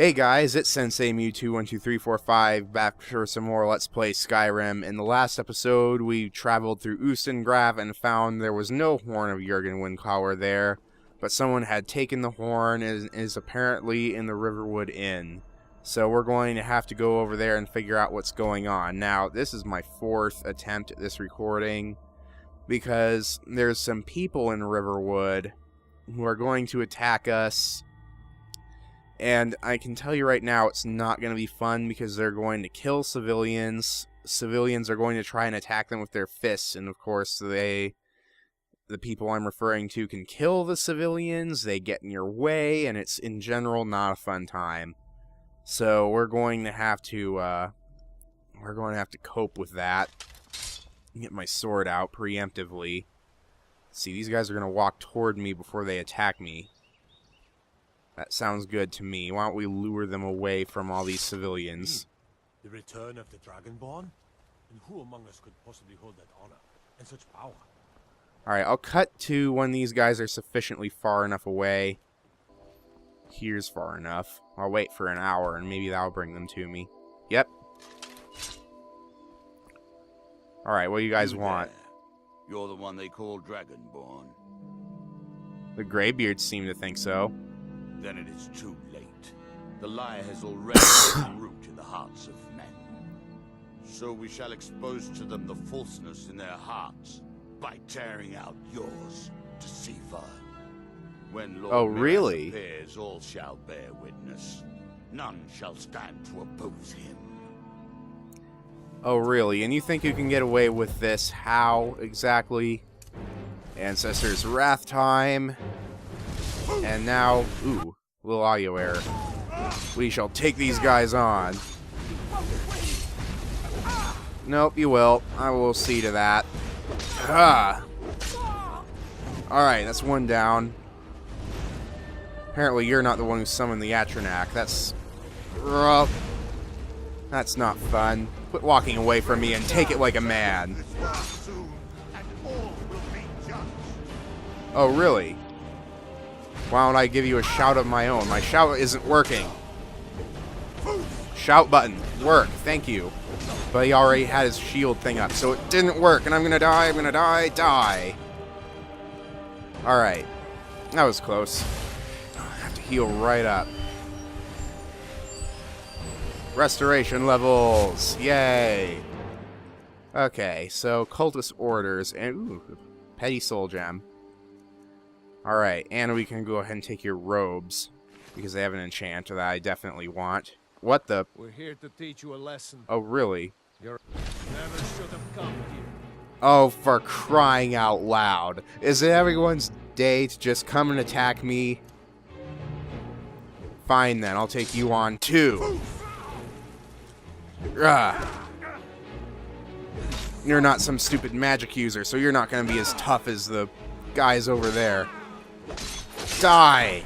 Hey guys, it's Sensei Mew2123455 back for some more Let's Play Skyrim. In the last episode, we traveled through Ustengrav and found there was no horn of Jurgen Windclower there, but someone had taken the horn and is apparently in the Riverwood Inn. So we're going to have to go over there and figure out what's going on. Now, this is my fourth attempt at this recording, because there's some people in Riverwood who are going to attack us. And I can tell you right now, it's not going to be fun because they're going to kill civilians. Civilians are going to try and attack them with their fists, and of course the people I'm referring to can kill the civilians, they get in your way, and it's in general not a fun time. So we're going to have to cope with that. Get my sword out preemptively. See, these guys are going to walk toward me before they attack me. That sounds good to me. Why don't we lure them away from all these civilians? The return of the Dragonborn? And who among us could possibly hold that honor and such power? Alright, I'll cut to when these guys are sufficiently far enough away. Here's far enough. I'll wait for an hour and maybe that'll bring them to me. Yep. Alright, what do you guys want? You're the one they call Dragonborn. The Greybeards seem to think so. Then it is too late. The lie has already taken root in the hearts of men. So we shall expose to them the falseness in their hearts by tearing out yours, deceiver. When Lord really? appears, all shall bear witness. None shall stand to oppose him. Oh, really? And you think you can get away with this? How exactly? Ancestors' Wrath time. And now, ooh, little audio error. We shall take these guys on. Nope, you will. I will see to that. Ah. Alright, that's one down. Apparently you're not the one who summoned the Atronak. That's rough. That's not fun. Quit walking away from me and take it like a man. Oh, really? Why don't I give you a shout of my own? My shout isn't working. Shout button. Work. Thank you. But he already had his shield thing up, so it didn't work. And I'm gonna die. I'm gonna die. Die. Alright. That was close. I have to heal right up. Restoration levels. Yay. Okay, so cultist orders. And, ooh, petty soul gem. Alright, and we can go ahead and take your robes, because they have an enchant that I definitely want. What the? We're here to teach you a lesson. Oh, really? You never should have come here. Oh, for crying out loud. Is it everyone's day to just come and attack me? Fine then, I'll take you on too. You're not some stupid magic user, so you're not going to be as tough as the guys over there. Die!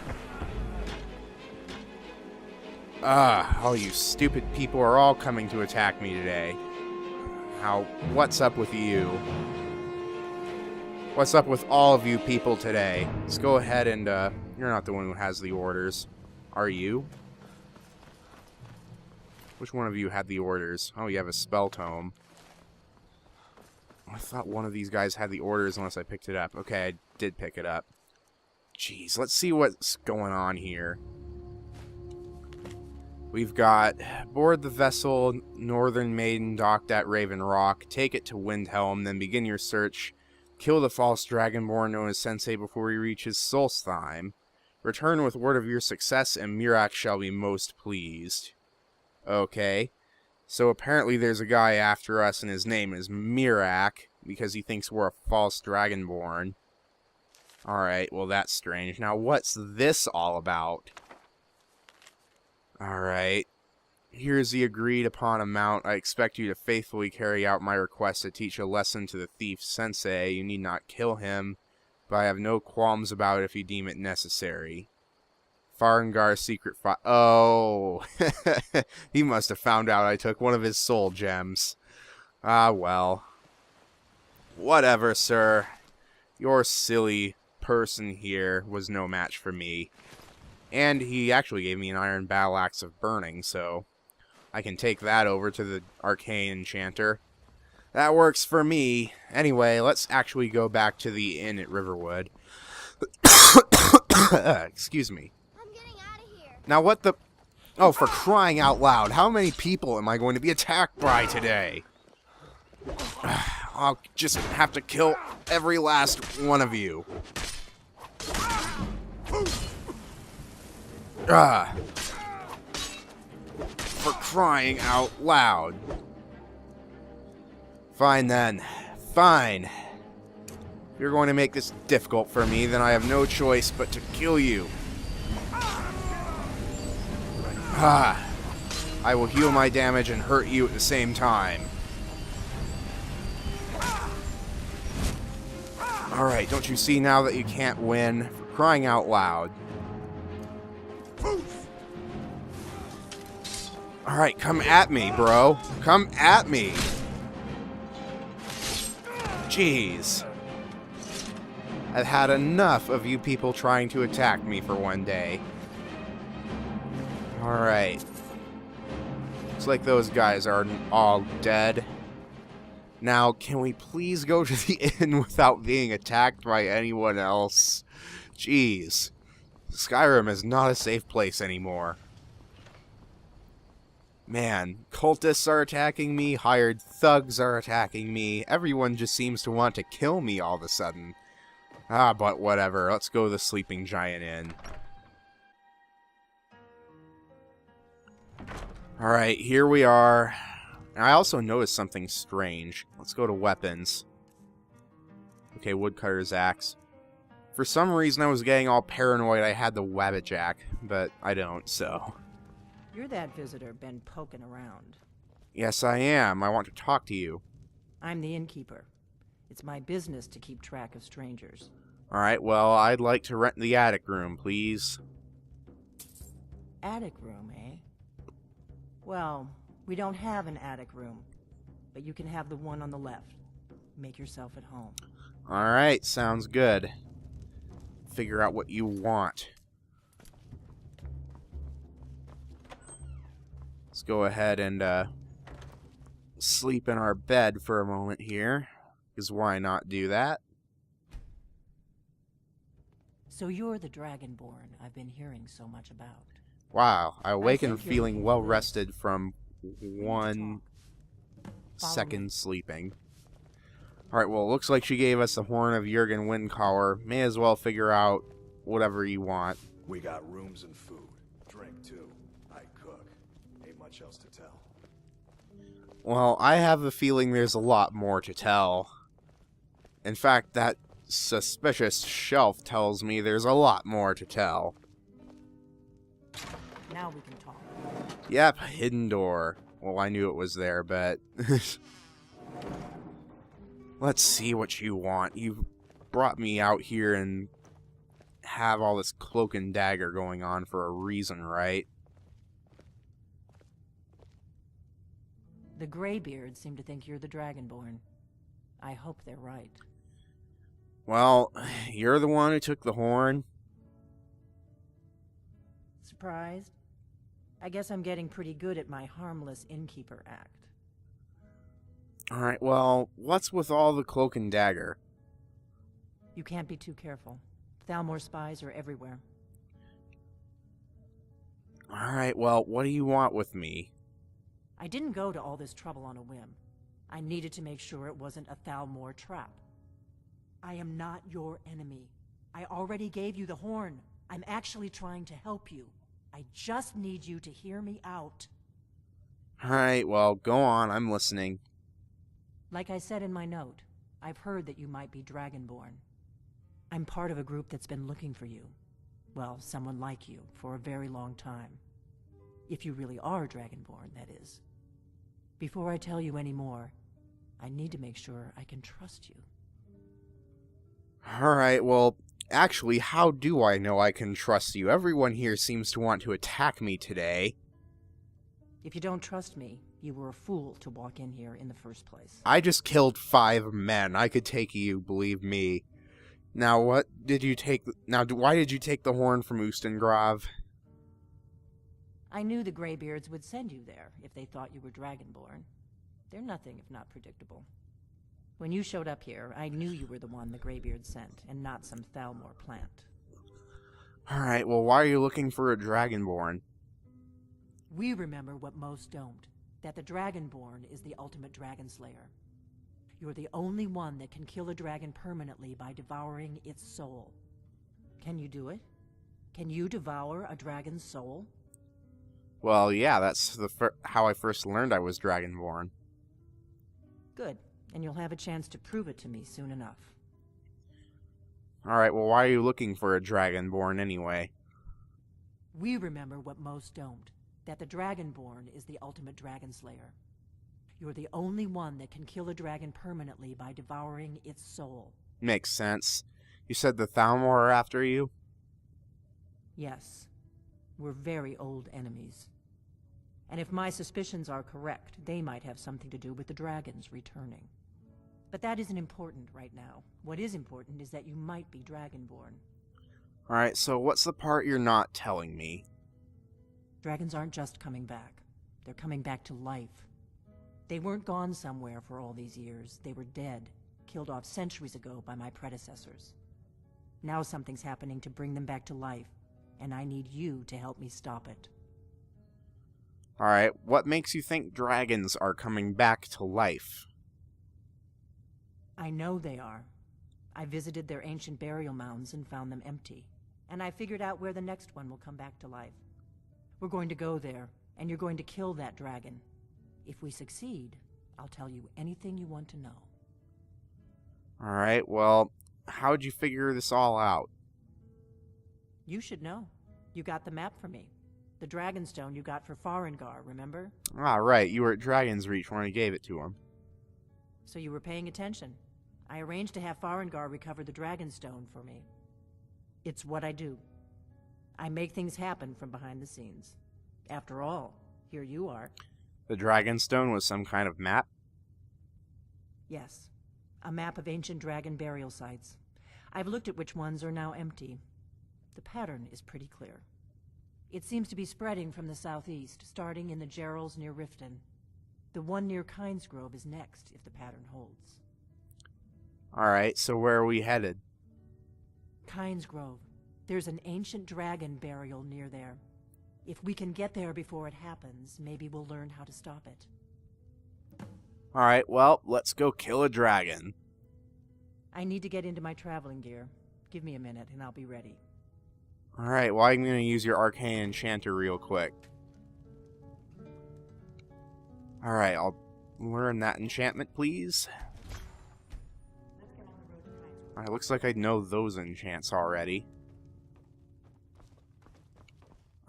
Oh, you stupid people are all coming to attack me today. Now, what's up with you? What's up with all of you people today? Let's go ahead and, you're not the one who has the orders. Are you? Which one of you had the orders? Oh, you have a spell tome. I thought one of these guys had the orders unless I picked it up. Okay, I did pick it up. Jeez, let's see what's going on here. We've got board the vessel, Northern Maiden docked at Raven Rock, take it to Windhelm, then begin your search. Kill the false dragonborn known as Sensei before he reaches Solstheim. Return with word of your success, and Mirak shall be most pleased. Okay. So apparently there's a guy after us, and his name is Mirak, because he thinks we're a false dragonborn. Alright, well that's strange. Now what's this all about? Alright. Here's the agreed upon amount. I expect you to faithfully carry out my request to teach a lesson to the thief Sensei. You need not kill him, but I have no qualms about it if you deem it necessary. Farengar's secret oh, he must have found out I took one of his soul gems. Ah, well. Whatever, sir. Your silly person here was no match for me. And he actually gave me an iron battle axe of burning, so I can take that over to the arcane enchanter. That works for me. Anyway, let's actually go back to the inn at Riverwood. Excuse me. I'm getting out of here. Now what the... Oh, for crying out loud, how many people am I going to be attacked by today? I'll just have to kill every last one of you. For crying out loud. Fine then. Fine. If you're going to make this difficult for me, then I have no choice but to kill you. I will heal my damage and hurt you at the same time. Alright, don't you see now that you can't win? For crying out loud. Alright, come at me, bro. Come at me. Jeez. I've had enough of you people trying to attack me for one day. Alright. Looks like those guys are all dead. Now, can we please go to the inn without being attacked by anyone else? Jeez. Skyrim is not a safe place anymore. Man, cultists are attacking me, hired thugs are attacking me, everyone just seems to want to kill me all of a sudden. But whatever, let's go to the Sleeping Giant Inn. Alright, here we are. And I also noticed something strange. Let's go to weapons. Okay, woodcutter's axe. For some reason I was getting all paranoid I had the wabbitjack, but I don't, so... You're that visitor been poking around. Yes, I am. I want to talk to you. I'm the innkeeper. It's my business to keep track of strangers. Alright, well, I'd like to rent the attic room, please. Attic room, eh? Well, we don't have an attic room, but you can have the one on the left. Make yourself at home. Alright, sounds good. Figure out what you want. Let's go ahead and sleep in our bed for a moment here, because why not do that? So you're the Dragonborn I've been hearing so much about. Wow, I awakened think you're feeling looking well for rested from Follow second me. sleeping. Alright, well, it looks like she gave us the horn of Jurgen Windcaller. May as well figure out whatever you want. We got rooms and food. Drink, too. I cook. Ain't much else to tell. Well, I have a feeling there's a lot more to tell. In fact, that suspicious shelf tells me there's a lot more to tell. Now we can talk. Yep, hidden door. Well, I knew it was there, but... Let's see what you want. You brought me out here and have all this cloak and dagger going on for a reason, right? The Greybeards seem to think you're the Dragonborn. I hope they're right. Well, you're the one who took the horn. Surprised? I guess I'm getting pretty good at my harmless innkeeper act. Alright, well, what's with all the cloak and dagger? You can't be too careful. Thalmor spies are everywhere. Alright, well, what do you want with me? I didn't go to all this trouble on a whim. I needed to make sure it wasn't a Thalmor trap. I am not your enemy. I already gave you the horn. I'm actually trying to help you. I just need you to hear me out. Alright, well, go on, I'm listening. Like I said in my note, I've heard that you might be Dragonborn. I'm part of a group that's been looking for you. Well, someone like you, for a very long time. If you really are Dragonborn, that is. Before I tell you any more, I need to make sure I can trust you. Alright, well, actually, how do I know I can trust you? Everyone here seems to want to attack me today. If you don't trust me, you were a fool to walk in here in the first place. I just killed 5 men. I could take you, believe me. Now, what did you take... Now, why did you take the horn from Ustengrav? I knew the Greybeards would send you there if they thought you were Dragonborn. They're nothing if not predictable. When you showed up here, I knew you were the one the Greybeards sent, and not some Thalmor plant. Alright, well, why are you looking for a Dragonborn? We remember what most don't, that the Dragonborn is the ultimate dragon slayer. You're the only one that can kill a dragon permanently by devouring its soul. Can you do it? Can you devour a dragon's soul? Well, yeah, that's how I first learned I was Dragonborn. Good, and you'll have a chance to prove it to me soon enough. Alright, well, why are you looking for a Dragonborn anyway? We remember what most don't, that the Dragonborn is the ultimate dragon slayer. You're the only one that can kill a dragon permanently by devouring its soul. Makes sense. You said the Thalmor are after you? Yes. We're very old enemies. And if my suspicions are correct, they might have something to do with the dragons returning. But that isn't important right now. What is important is that you might be Dragonborn. Alright, so what's the part you're not telling me? Dragons aren't just coming back. They're coming back to life. They weren't gone somewhere for all these years. They were dead, killed off centuries ago by my predecessors. Now something's happening to bring them back to life, and I need you to help me stop it. Alright, what makes you think dragons are coming back to life? I know they are. I visited their ancient burial mounds and found them empty. And I figured out where the next one will come back to life. We're going to go there, and you're going to kill that dragon. If we succeed, I'll tell you anything you want to know. Alright, well, how'd you figure this all out? You should know. You got the map for me. The Dragonstone you got for Farengar, remember? Ah, right, you were at Dragon's Reach when I gave it to him. So you were paying attention. I arranged to have Farengar recover the Dragonstone for me. It's what I do. I make things happen from behind the scenes. After all, here you are. The Dragonstone was some kind of map? Yes. A map of ancient dragon burial sites. I've looked at which ones are now empty. The pattern is pretty clear. It seems to be spreading from the southeast, starting in the Gerals near Riften. The one near Kynesgrove is next, if the pattern holds. Alright, so where are we headed? Kynesgrove. There's an ancient dragon burial near there. If we can get there before it happens, maybe we'll learn how to stop it. Alright, well, let's go kill a dragon. I need to get into my traveling gear. Give me a minute and I'll be ready. Alright, well, I'm going to use your Arcane Enchanter real quick. Alright, I'll learn that enchantment, please. Alright, looks like I know those enchants already.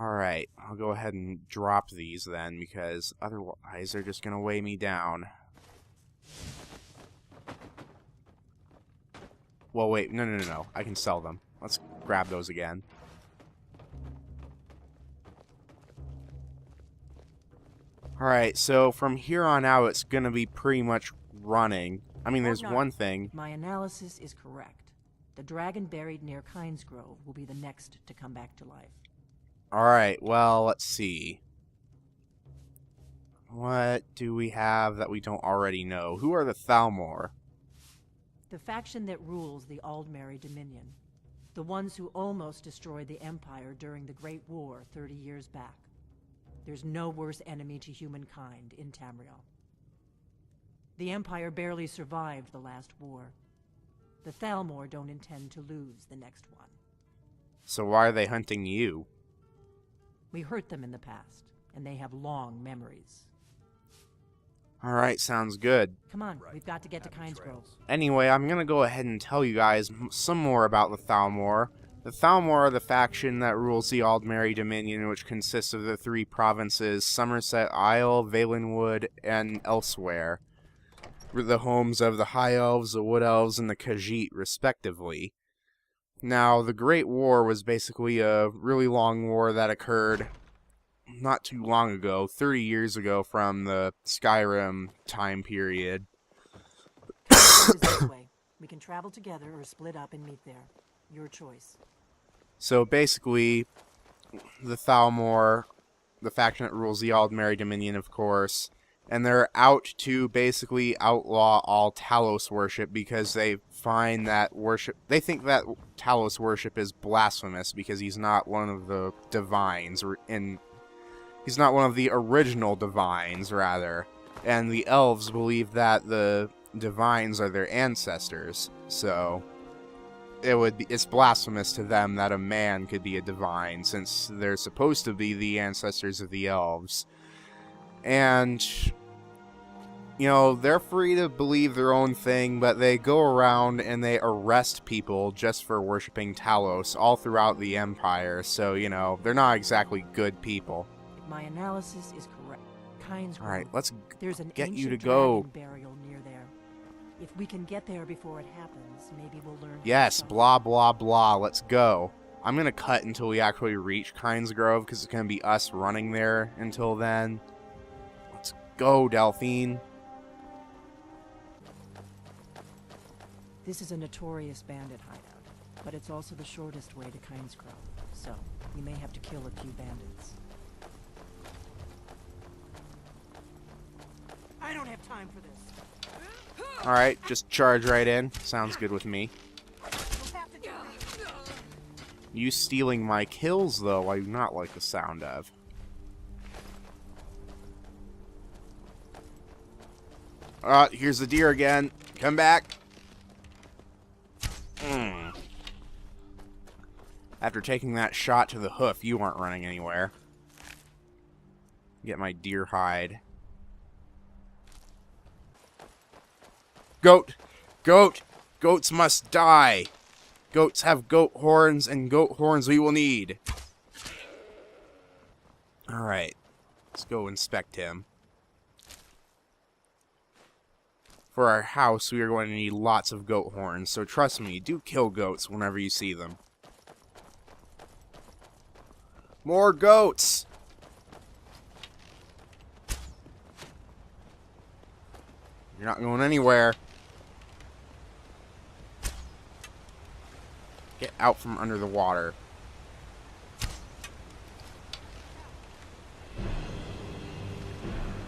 Alright, I'll go ahead and drop these then, because otherwise they're just going to weigh me down. Well, wait, no. I can sell them. Let's grab those again. Alright, so from here on out, it's going to be pretty much running. I mean, there's one thing. My analysis is correct. The dragon buried near Kynesgrove will be the next to come back to life. Alright, well, let's see. What do we have that we don't already know? Who are the Thalmor? The faction that rules the Aldmeri Dominion. The ones who almost destroyed the Empire during the Great War 30 years back. There's no worse enemy to humankind in Tamriel. The Empire barely survived the last war. The Thalmor don't intend to lose the next one. So why are they hunting you? We hurt them in the past, and they have long memories. Alright, sounds good. Come on, we've got to get to Kynesgrove. Anyway, I'm gonna go ahead and tell you guys some more about the Thalmor. The Thalmor are the faction that rules the Aldmeri Dominion, which consists of the three provinces, Somerset Isle, Valenwood, and elsewhere. The homes of the High Elves, the Wood Elves, and the Khajiit, respectively. Now, the Great War was basically a really long war that occurred not too long ago, 30 years ago from the Skyrim time period. This way. We can travel together or split up and meet there. Your choice. So basically, the Thalmor the faction that rules the Aldmeri Dominion, of course. And they're out to basically outlaw all Talos worship because they find that worship... They think that Talos worship is blasphemous because he's not one of the divines. He's not one of the original divines, rather. And the elves believe that the divines are their ancestors. So it's blasphemous to them that a man could be a divine, since they're supposed to be the ancestors of the elves. And, you know, they're free to believe their own thing, but they go around and they arrest people just for worshiping Talos all throughout the Empire. So, you know, they're not exactly good people. If my analysis is correct, Kynes Grove, Alright, let's there's an get you to ancient go. dragon burial near there. If we can get there before it happens, maybe we'll learn. Yes, something. blah, blah, blah. Let's go. I'm going to cut until we actually reach Kynes Grove, because it's going to be us running there until then. Let's go, Delphine. This is a notorious bandit hideout, but it's also the shortest way to Kynes Grove, so we may have to kill a few bandits. I don't have time for this. Alright, just charge right in. Sounds good with me. You stealing my kills, though, I do not like the sound of. Here's the deer again. Come back. After taking that shot to the hoof, you aren't running anywhere. Get my deer hide. Goat! Goat! Goats must die! Goats have goat horns, and goat horns we will need. Alright. Let's go inspect him. For our house, we are going to need lots of goat horns, so trust me, do kill goats whenever you see them. More goats! You're not going anywhere. Get out from under the water.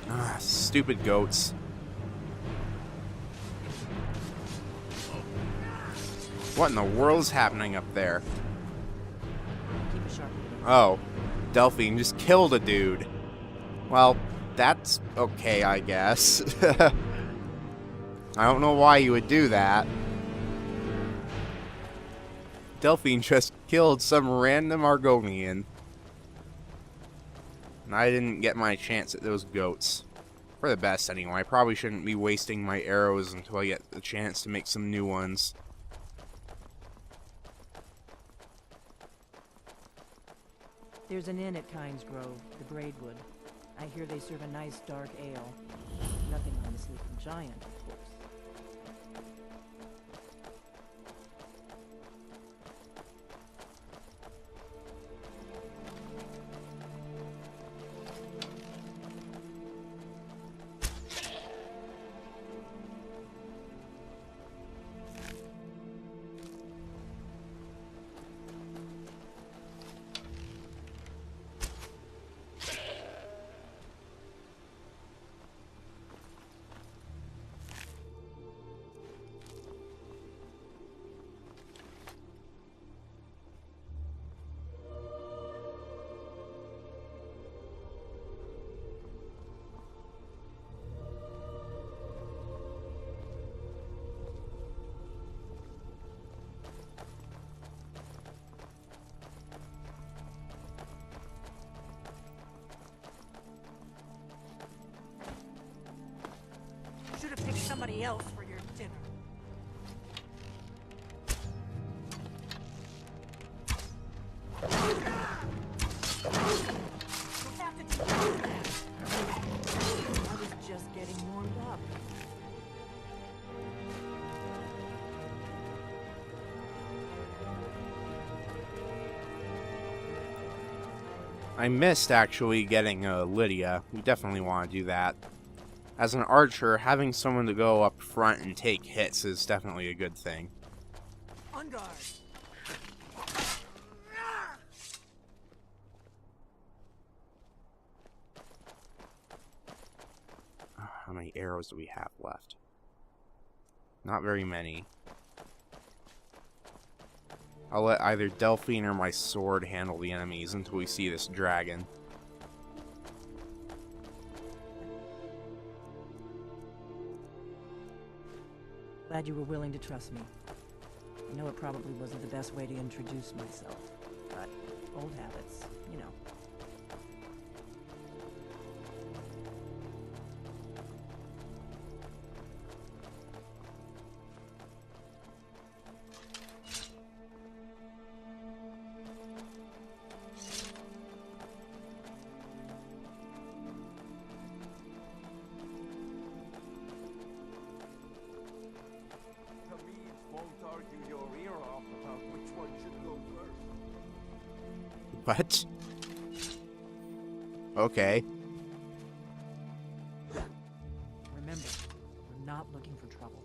Ah, stupid goats. What in the world is happening up there? Keep a sharp lookout. Oh, Delphine just killed a dude. Well, that's okay, I guess. I don't know why you would do that. Delphine just killed some random Argonian. And I didn't get my chance at those goats. For the best, anyway. I probably shouldn't be wasting my arrows until I get the chance to make some new ones. There's an inn at Kynes Grove, the Braidwood. I hear they serve a nice dark ale. Nothing on the Sleeping Giant, of course. Should have picked somebody else for your dinner. You'll have to do that. I was just getting warmed up. I missed actually getting Lydia. We definitely want to do that. As an archer, having someone to go up front and take hits is definitely a good thing. On guard. many arrows do we have left? Not very many. I'll let either Delphine or my sword handle the enemies until we see this dragon. Glad you were willing to trust me. I know it probably wasn't the best way to introduce myself, but old habits, you know. What? Okay. Remember, we're not looking for trouble.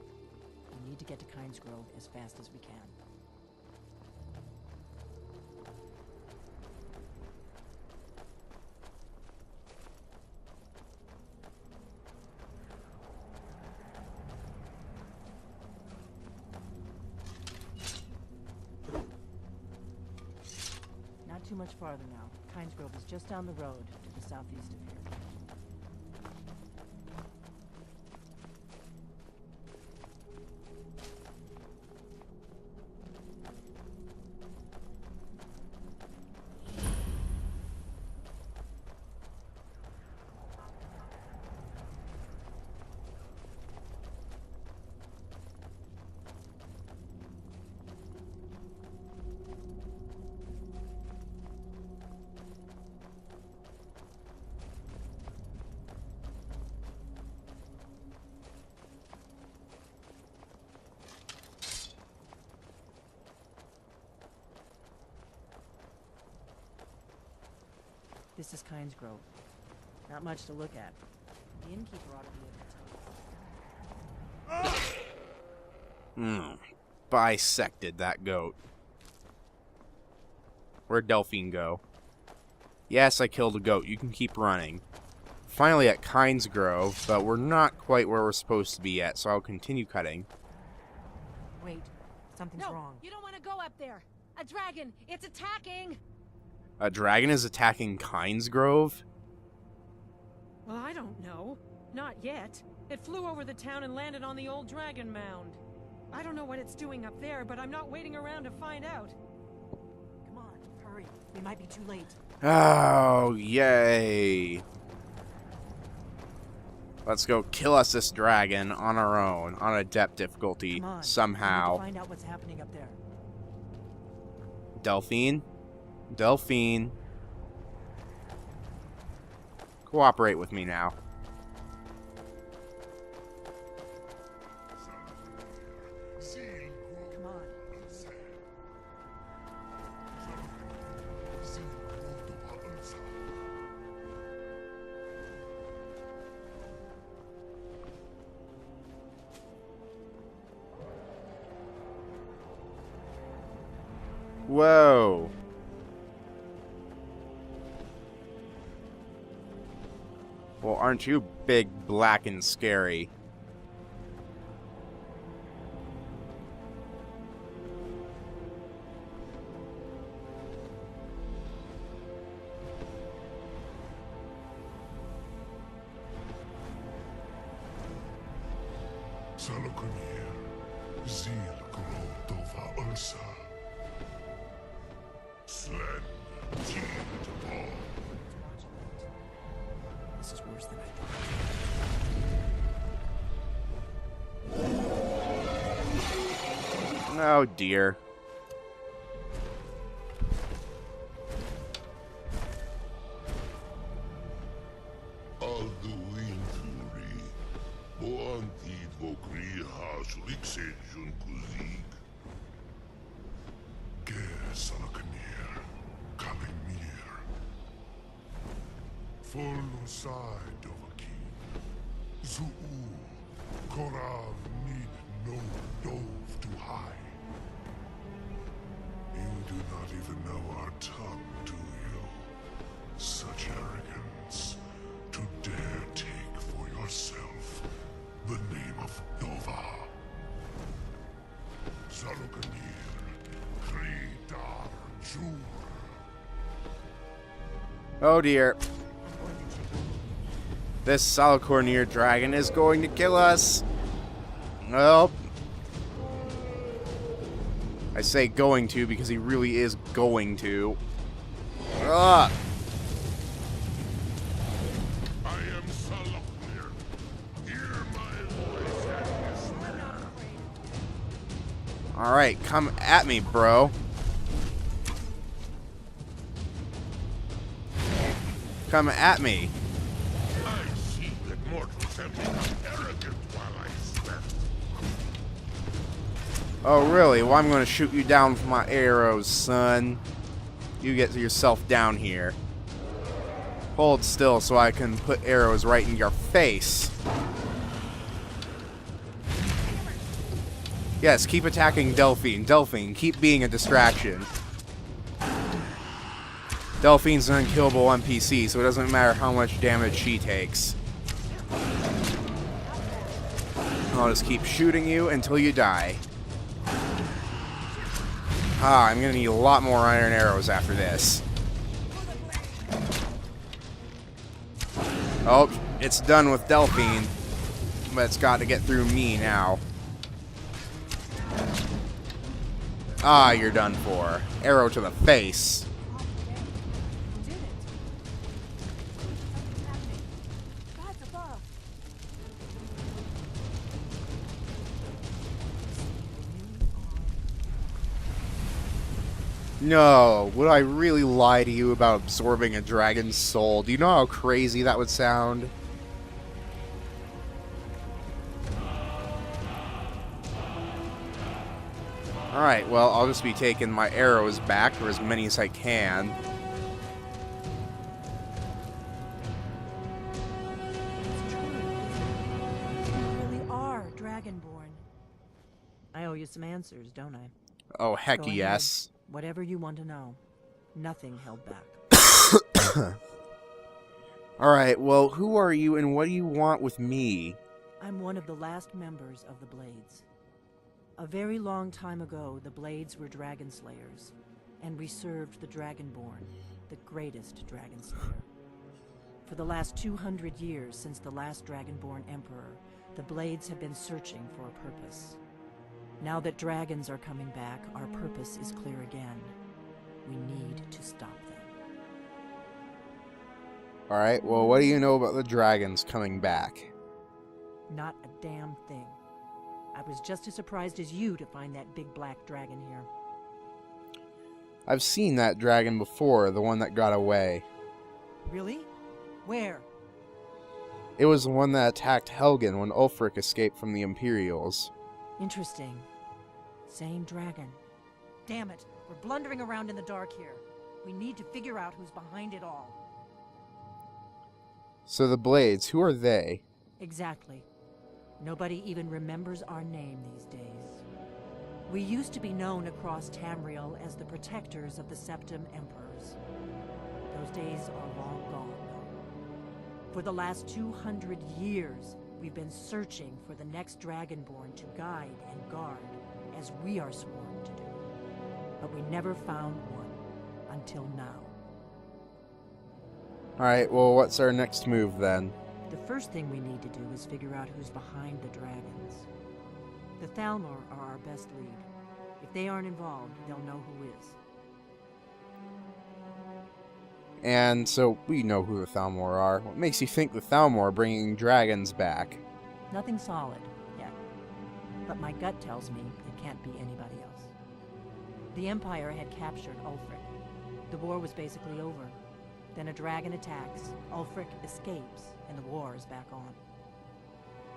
We need to get to Kynes Grove as fast as we can. Not too much farther now. Kynes Grove is just down the road to the southeast of here. This is Kynes Grove. Not much to look at. The innkeeper ought to be able to tell. Bisected that goat. Where'd Delphine go? Yes, I killed a goat. You can keep running. Finally at Kynes Grove, but we're not quite where we're supposed to be yet, so I'll continue cutting. Wait, something's wrong. You don't want to go up there. A dragon. It's attacking. A dragon is attacking Kynes Grove? Well, I don't know. Not yet. It flew over the town and landed on the old dragon mound. I don't know what it's doing up there, but I'm not waiting around to find out. Come on, hurry. We might be too late. Oh, yay. Let's go kill us this dragon on our own, on adept difficulty, Come on. somehow. We need to find out what's happening up there. Delphine? Delphine. Cooperate with me now. Come on. Whoa. Well, aren't you big, black, and scary? This is worse than I thought. Oh, dear. Side of a king. Zuu, Korav need no dove to hide. You do not even know our tongue, do you? Such arrogance to dare take for yourself Oh dear. This Salicornier dragon is going to kill us. Well, I say going to because he really is going to. Ugh. I am Salaknir. Hear my voice and despair. Alright, come at me, bro. Come at me. I see that mortals have become arrogant while I slept. Oh, really? Well, I'm going to shoot you down with my arrows, son. You get yourself down here. Hold still so I can put arrows right in your face. Yes, keep attacking Delphine. Delphine, keep being a distraction. Delphine's an unkillable NPC, so it doesn't matter how much damage she takes. I'll just keep shooting you until you die. Ah, I'm gonna need a lot more iron arrows after this. Oh, it's done with Delphine, but it's got to get through me now. Ah, you're done for. Arrow to the face. No, would I really lie to you about absorbing a dragon's soul? Do you know how crazy that would sound? Alright, well, I'll just be taking my arrows back, or as many as I can. You really are Dragonborn. I owe you some answers, don't I? Oh, heck Go ahead. yes. Whatever you want to know. Nothing held back. Alright, well, who are you and what do you want with me? I'm one of the last members of the Blades. A very long time ago, the Blades were dragon slayers, and we served the Dragonborn, the greatest dragon slayer. For the last 200 years since the last Dragonborn Emperor, the Blades have been searching for a purpose. Now that dragons are coming back, our purpose is clear again. We need to stop them. Alright, well, what do you know about the dragons coming back? Not a damn thing. I was just as surprised as you to find that big black dragon here. I've seen that dragon before, the one that got away. Really? Where? It was the one that attacked Helgen when Ulfric escaped from the Imperials. Interesting. Same dragon. Damn it, we're blundering around in the dark here. We need to figure out who's behind it all. So the Blades, who are they? Exactly. Nobody even remembers our name these days. We used to be known across Tamriel as the protectors of the Septim Emperors. Those days are long gone, though. For the last 200 years, we've been searching for the next Dragonborn to guide and guard, as we are sworn to do. But we never found one, until now. Alright, well, what's our next move then? The first thing we need to do is figure out who's behind the dragons. The Thalmor are our best lead. If they aren't involved, they'll know who is. And so we know who the Thalmor are. What makes you think the Thalmor are bringing dragons back? Nothing solid, yet. But my gut tells me it can't be anybody else. The Empire had captured Ulfric. The war was basically over. Then a dragon attacks, Ulfric escapes, and the war is back on.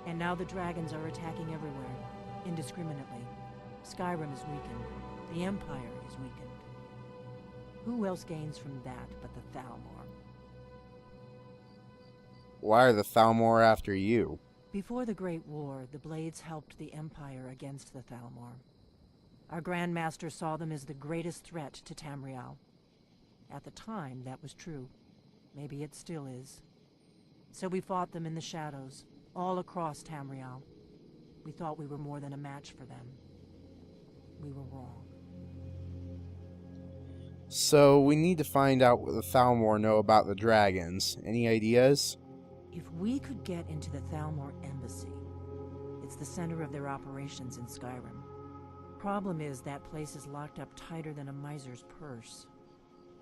And now the dragons are attacking everywhere, indiscriminately. Skyrim is weakened. The Empire is weakened. Who else gains from that but the Thalmor? Why are the Thalmor after you? Before the Great War, the Blades helped the Empire against the Thalmor. Our Grand Master saw them as the greatest threat to Tamriel. At the time, that was true. Maybe it still is. So we fought them in the shadows, all across Tamriel. We thought we were more than a match for them. We were wrong. So, we need to find out what the Thalmor know about the dragons. Any ideas? If we could get into the Thalmor embassy, it's the center of their operations in Skyrim. Problem is, that place is locked up tighter than a miser's purse.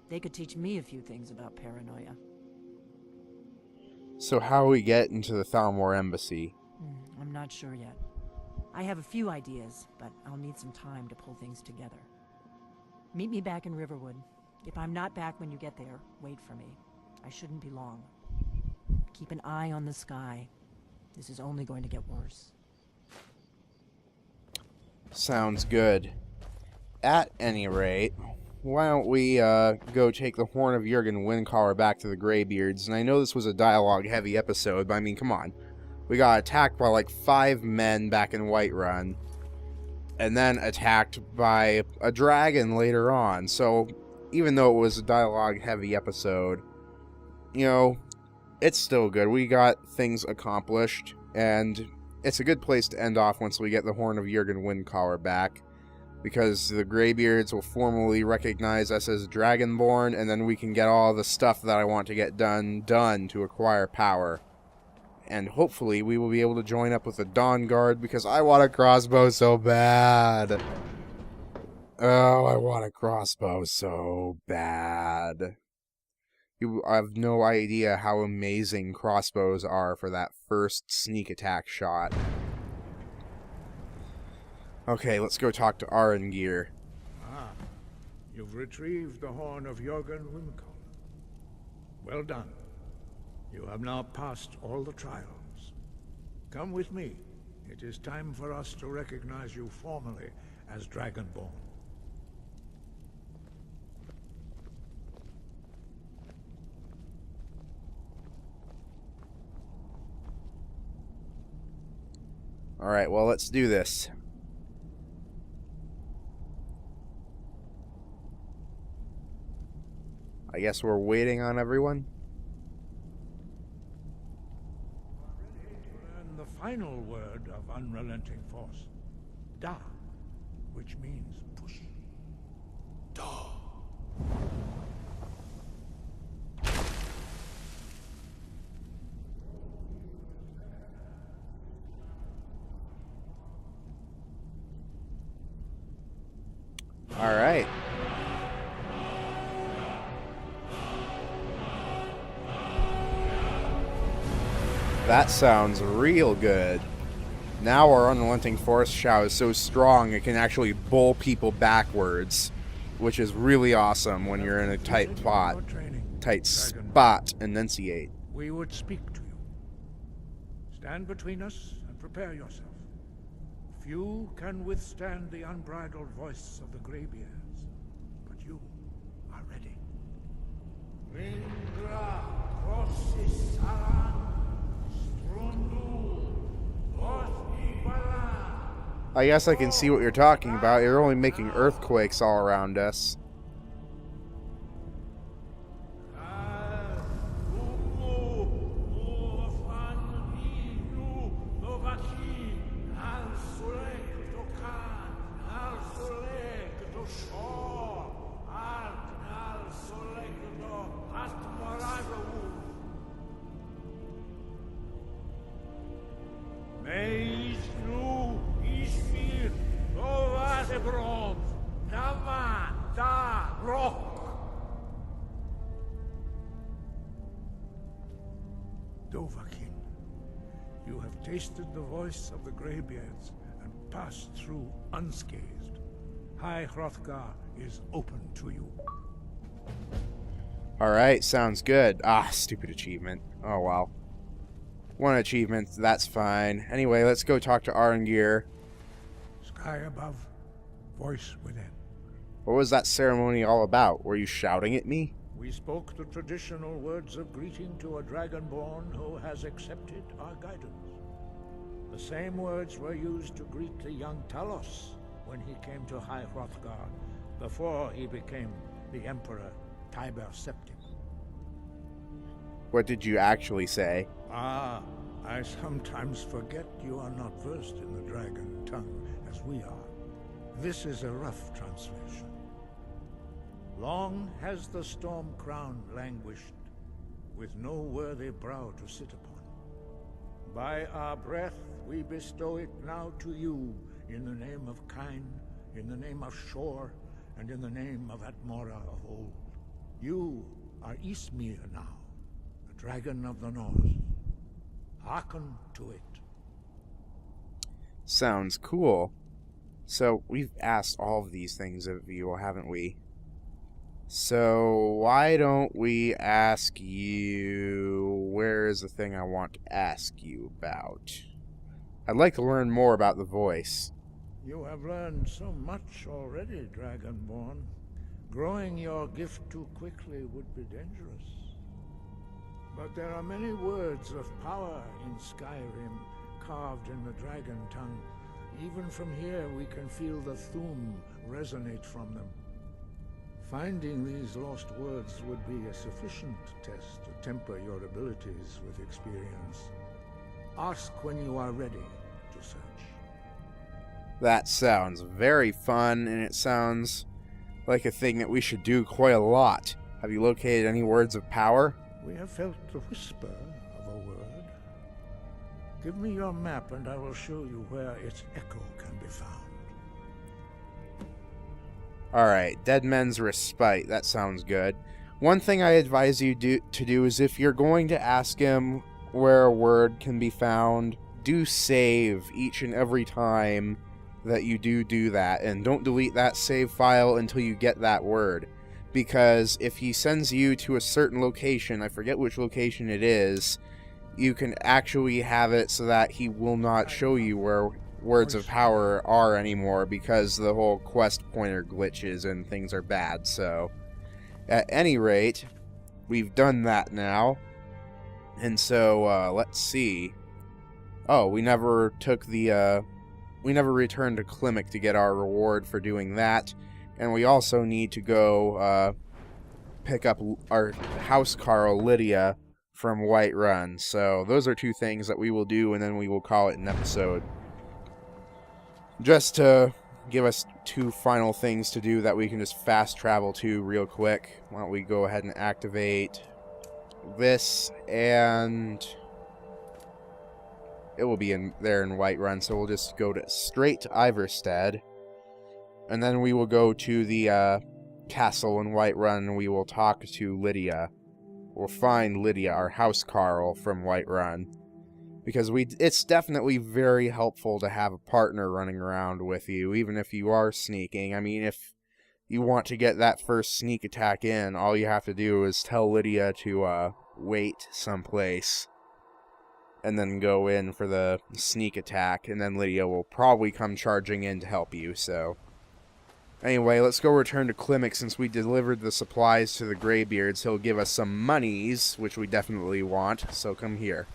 They could teach me a few things about paranoia. So how we get into the Thalmor embassy? I'm not sure yet. I have a few ideas, but I'll need some time to pull things together. Meet me back in Riverwood. If I'm not back when you get there, wait for me. I shouldn't be long. Keep an eye on the sky. This is only going to get worse. Sounds good. At any rate, why don't we go take the Horn of Jurgen Windcaller back to the Greybeards? And I know this was a dialogue-heavy episode, but I mean, come on. We got attacked by like 5 men back in Whiterun, and then attacked by a dragon later on. So, even though it was a dialogue-heavy episode, you know, it's still good. We got things accomplished, and it's a good place to end off once we get the Horn of Jurgen Windcaller back, because the Greybeards will formally recognize us as Dragonborn, and then we can get all the stuff that I want to get done to acquire power. And hopefully we will be able to join up with the Dawn Guard, because I want a crossbow so bad. Oh, I want a crossbow so bad. You have no idea how amazing crossbows are for that first sneak attack shot. Okay, let's go talk to Arangir. Ah, you've retrieved the Horn of Jurgen Windcaller. Well done. You have now passed all the trials. Come with me. It is time for us to recognize you formally as Dragonborn. Alright, well, let's do this. I guess we're waiting on everyone. Learn the final word of unrelenting force. Da, which means push. Da. Alright. That sounds real good. Now our unrelenting force shout is so strong it can actually bowl people backwards, which is really awesome when you're in a tight spot. Enunciate. We would speak to you. Stand between us and prepare yourself. Few can withstand the unbridled voice of the Greybeards, but you are ready. Ringra crossis saran, strundu, I guess I can see what you're talking about. You're only making earthquakes all around us. Dovahkiin, you have tasted the voice of the Greybeards and passed through unscathed. High Hrothgar is open to you. Alright, sounds good. Ah, stupid achievement. Oh well. One achievement, that's fine. Anyway, let's go talk to Arangir. Sky above, voice within. What was that ceremony all about? Were you shouting at me? We spoke the traditional words of greeting to a Dragonborn who has accepted our guidance. The same words were used to greet the young Talos when he came to High Hrothgar before he became the Emperor Tiber Septim. What did you actually say? Ah, I sometimes forget you are not versed in the dragon tongue as we are. This is a rough translation. Long has the storm crown languished, with no worthy brow to sit upon. By our breath we bestow it now to you, in the name of Kine, in the name of Shore, and in the name of Atmora of old. You are Ismir now, the dragon of the north. Hearken to it. Sounds cool. So, we've asked all of these things of you, haven't we? So, why don't we ask you... Where is the thing I want to ask you about? I'd like to learn more about the voice. You have learned so much already, Dragonborn. Growing your gift too quickly would be dangerous. But there are many words of power in Skyrim, carved in the dragon tongue. Even from here we can feel the Thu'um resonate from them. Finding these lost words would be a sufficient test to temper your abilities with experience. Ask when you are ready to search. That sounds very fun, and it sounds like a thing that we should do quite a lot. Have you located any words of power? We have felt the whisper of a word. Give me your map and I will show you where its echo can be found. Alright, Dead Men's Respite. That sounds good. One thing I advise you to do is if you're going to ask him where a word can be found, do save each and every time that you do that, and don't delete that save file until you get that word. Because if he sends you to a certain location, I forget which location it is, you can actually have it so that he will not show you where words of power are anymore, because the whole quest pointer glitches and things are bad. So at any rate, we've done that now, and so let's see. Oh, we never took the we never returned to Klimek to get our reward for doing that, and we also need to go pick up our housecarl Lydia from Whiterun. So those are two things that we will do, and then we will call it an episode. Just to give us two final things to do that we can just fast travel to real quick. Why don't we go ahead and activate this, and it will be in there in Whiterun, so we'll just go straight to Iverstead, and then we will go to the castle in Whiterun, and we will talk to Lydia. We'll find Lydia, our housecarl from Whiterun, because it's definitely very helpful to have a partner running around with you, even if you are sneaking. I mean, if you want to get that first sneak attack in, all you have to do is tell Lydia to wait someplace, and then go in for the sneak attack, and then Lydia will probably come charging in to help you. So anyway, let's go return to Klimek. Since we delivered the supplies to the Greybeards, he'll give us some monies, which we definitely want, so come here.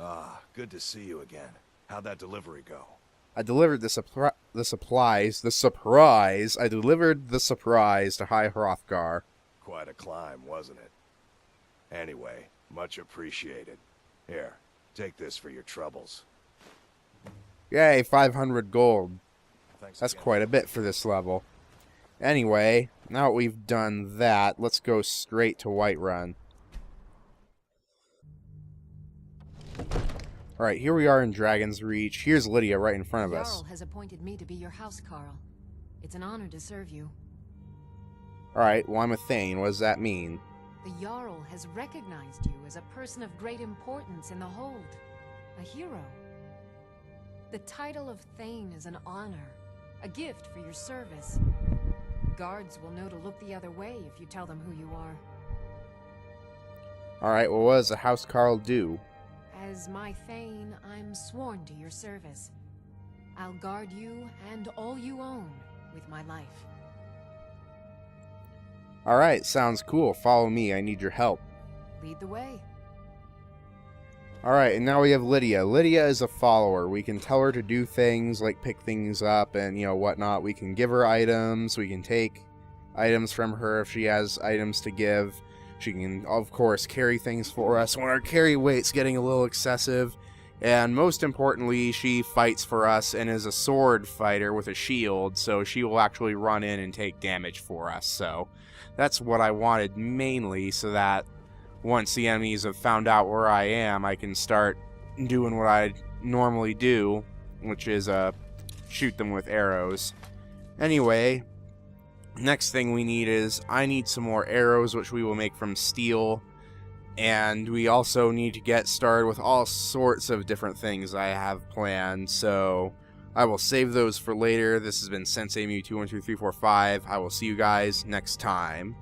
Ah, good to see you again. How'd that delivery go? I delivered the supplies. I delivered the surprise to High Hrothgar. Quite a climb, wasn't it? Anyway, much appreciated. Here, take this for your troubles. Yay, 500 gold. Thanks That's again. quite a bit for this level. Anyway, now that we've done that, let's go straight to Whiterun. Alright, here we are in Dragon's Reach. Here's Lydia right in front of us. Jarl has appointed me to be your housecarl. It's an honor to serve you. Alright, well, I'm a Thane. What does that mean? The Jarl has recognized you as a person of great importance in the Hold. A hero. The title of Thane is an honor. A gift for your service. Guards will know to look the other way if you tell them who you are. Alright, well, what does a housecarl do? As my Thane, I'm sworn to your service. I'll guard you and all you own with my life. Alright, sounds cool. Follow me. I need your help. Lead the way. Alright, and now we have Lydia. Lydia is a follower. We can tell her to do things, like pick things up and, whatnot. We can give her items. We can take items from her if she has items to give. She can, of course, carry things for us. When our carry weight's getting a little excessive, And most importantly, she fights for us and is a sword fighter with a shield, so she will actually run in and take damage for us. So that's what I wanted mainly, so that once the enemies have found out where I am, I can start doing what I normally do, which is shoot them with arrows. Anyway, next thing we need is, I need some more arrows, which we will make from steel. And we also need to get started with all sorts of different things I have planned, so I will save those for later. This has been Sensei Mew 212345. I will see you guys next time.